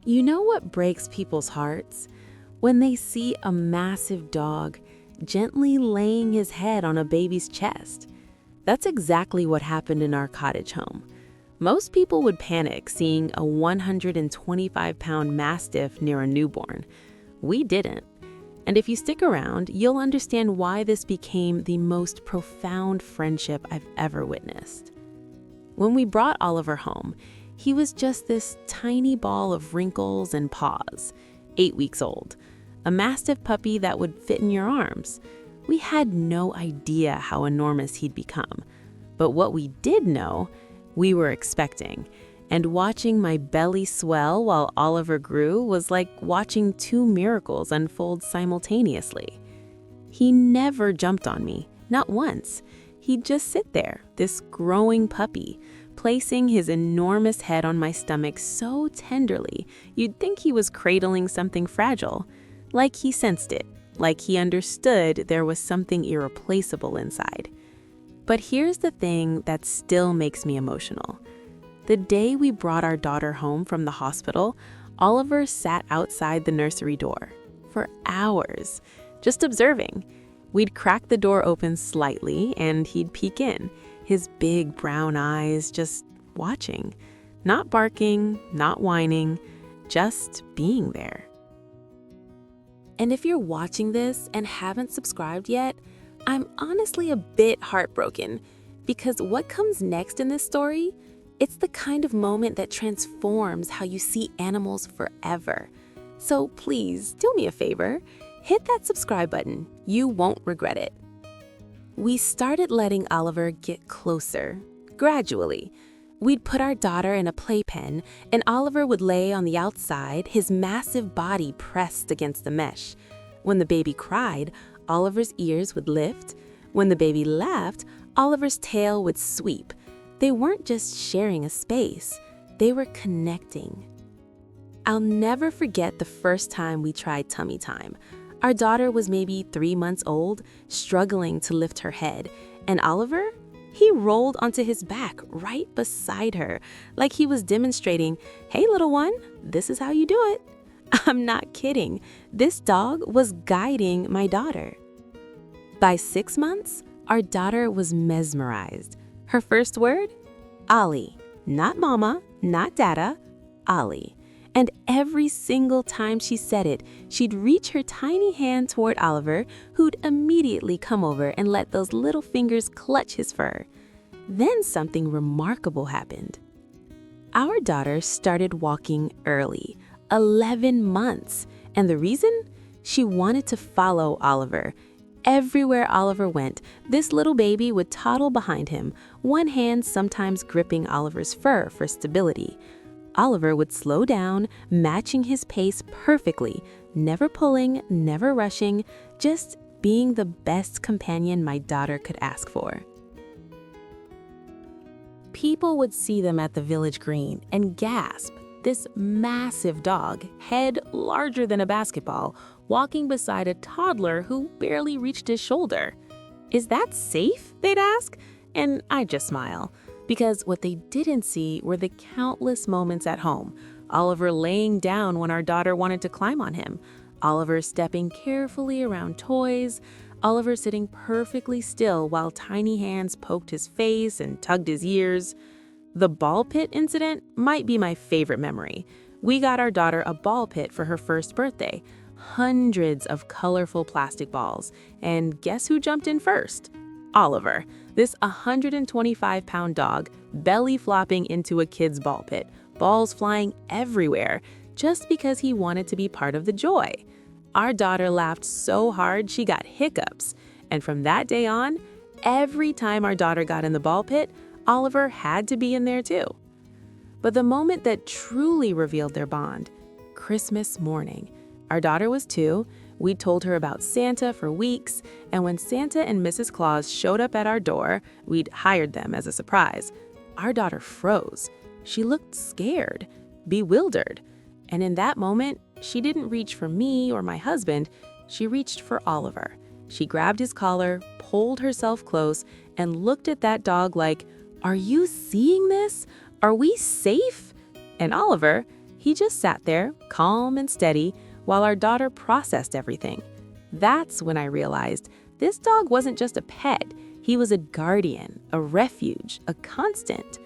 You know what breaks people's hearts? When they see a massive dog gently laying his head on a baby's chest. That's exactly what happened in our cottage home. Most people would panic seeing a 125-pound mastiff near a newborn. We didn't. And if you stick around, you'll understand why this became the most profound friendship I've ever witnessed. When we brought Oliver home, he was just this tiny ball of wrinkles and paws, 8 weeks old, a mastiff puppy that would fit in your arms. We had no idea how enormous he'd become. But what we did know, we were expecting. And watching my belly swell while Oliver grew was like watching two miracles unfold simultaneously. He never jumped on me, not once. He'd just sit there, this growing puppy, placing his enormous head on my stomach so tenderly you'd think he was cradling something fragile. Like he sensed it, like he understood there was something irreplaceable inside. But here's the thing that still makes me emotional. The day we brought our daughter home from the hospital, Oliver sat outside the nursery door for hours, just observing. We'd crack the door open slightly and he'd peek in, his big brown eyes just watching, not barking, not whining, just being there. And if you're watching this and haven't subscribed yet, I'm honestly a bit heartbroken because what comes next in this story, it's the kind of moment that transforms how you see animals forever. So please do me a favor, hit that subscribe button. You won't regret it. We started letting Oliver get closer, gradually. We'd put our daughter in a playpen, and Oliver would lay on the outside, his massive body pressed against the mesh. When the baby cried, Oliver's ears would lift. When the baby laughed, Oliver's tail would sweep. They weren't just sharing a space, they were connecting. I'll never forget the first time we tried tummy time. Our daughter was maybe 3 months old, struggling to lift her head, and Oliver? He rolled onto his back right beside her, like he was demonstrating, "Hey, little one, this is how you do it." I'm not kidding. This dog was guiding my daughter. By 6 months, our daughter was mesmerized. Her first word? Ollie. Not mama, not dada, Ollie. And every single time she said it, she'd reach her tiny hand toward Oliver, who'd immediately come over and let those little fingers clutch his fur. Then something remarkable happened. Our daughter started walking early, 11 months. And the reason? She wanted to follow Oliver. Everywhere Oliver went, this little baby would toddle behind him, one hand sometimes gripping Oliver's fur for stability. Oliver would slow down, matching his pace perfectly, never pulling, never rushing, just being the best companion my daughter could ask for. People would see them at the village green and gasp. This massive dog, head larger than a basketball, walking beside a toddler who barely reached his shoulder. "Is that safe?" they'd ask, and I'd just smile. Because what they didn't see were the countless moments at home. Oliver laying down when our daughter wanted to climb on him. Oliver stepping carefully around toys. Oliver sitting perfectly still while tiny hands poked his face and tugged his ears. The ball pit incident might be my favorite memory. We got our daughter a ball pit for her first birthday. Hundreds of colorful plastic balls. And guess who jumped in first? Oliver, this 125-pound dog, belly flopping into a kid's ball pit, balls flying everywhere, just because he wanted to be part of the joy. Our daughter laughed so hard she got hiccups, and from that day on, every time our daughter got in the ball pit, Oliver had to be in there too. But the moment that truly revealed their bond, Christmas morning. Our daughter was 2. We told her about Santa for weeks, and when Santa and Mrs. Claus showed up at our door, we'd hired them as a surprise. Our daughter froze. She looked scared, bewildered. And in that moment, she didn't reach for me or my husband, she reached for Oliver. She grabbed his collar, pulled herself close, and looked at that dog like, "Are you seeing this? Are we safe?" And Oliver, He just sat there, calm and steady, while our daughter processed everything. That's when I realized this dog wasn't just a pet. He was a guardian, a refuge, a constant.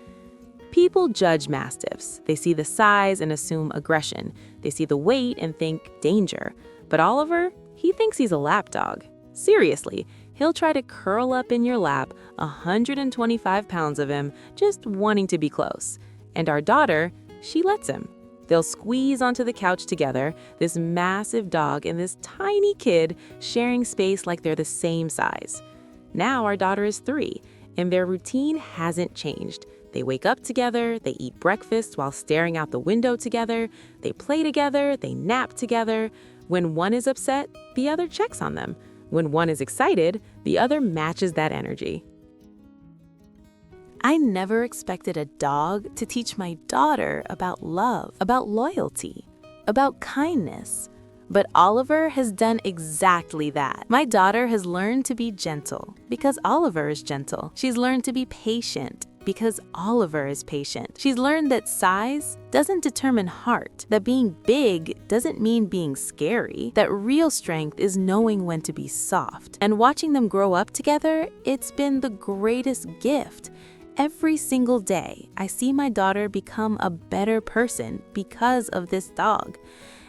People judge mastiffs. They see the size and assume aggression. They see the weight and think danger. But Oliver, he thinks he's a lapdog. Seriously, he'll try to curl up in your lap, 125 pounds of him, just wanting to be close. And our daughter, she lets him. They'll squeeze onto the couch together, this massive dog and this tiny kid sharing space like they're the same size. Now our daughter is 3, and their routine hasn't changed. They wake up together, they eat breakfast while staring out the window together, they play together, they nap together. When one is upset, the other checks on them. When one is excited, the other matches that energy. I never expected a dog to teach my daughter about love, about loyalty, about kindness. But Oliver has done exactly that. My daughter has learned to be gentle because Oliver is gentle. She's learned to be patient because Oliver is patient. She's learned that size doesn't determine heart, that being big doesn't mean being scary, that real strength is knowing when to be soft. And watching them grow up together, it's been the greatest gift. Every single day, I see my daughter become a better person because of this dog.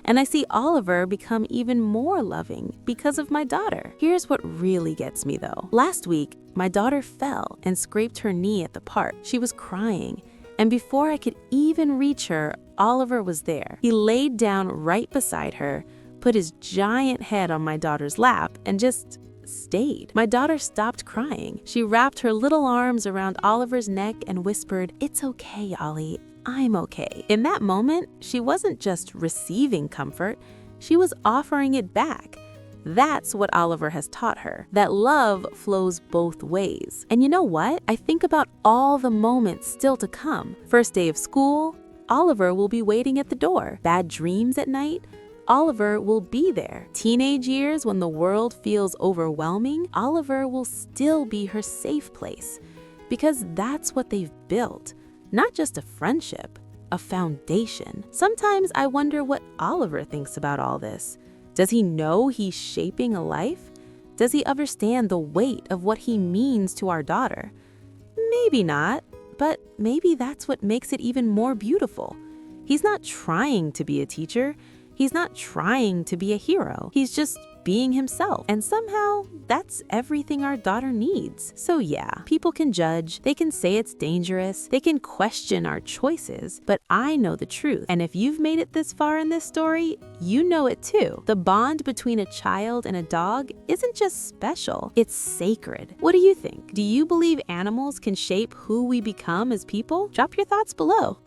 And I see Oliver become even more loving because of my daughter. Here's what really gets me though. Last week, my daughter fell and scraped her knee at the park. She was crying. And before I could even reach her, Oliver was there. He laid down right beside her, put his giant head on my daughter's lap, and just stayed. My daughter stopped crying. She wrapped her little arms around Oliver's neck and whispered, "It's okay, Ollie. I'm okay." In that moment, she wasn't just receiving comfort, she was offering it back. That's what Oliver has taught her, that love flows both ways. And you know what? I think about all the moments still to come. First day of school, Oliver will be waiting at the door. Bad dreams at night, Oliver will be there. Teenage years when the world feels overwhelming, Oliver will still be her safe place. Because that's what they've built. Not just a friendship, a foundation. Sometimes I wonder what Oliver thinks about all this. Does he know he's shaping a life? Does he understand the weight of what he means to our daughter? Maybe not, but maybe that's what makes it even more beautiful. He's not trying to be a teacher. He's not trying to be a hero. He's just being himself. And somehow, that's everything our daughter needs. So yeah, people can judge, they can say it's dangerous, they can question our choices, but I know the truth. And if you've made it this far in this story, you know it too. The bond between a child and a dog isn't just special, it's sacred. What do you think? Do you believe animals can shape who we become as people? Drop your thoughts below.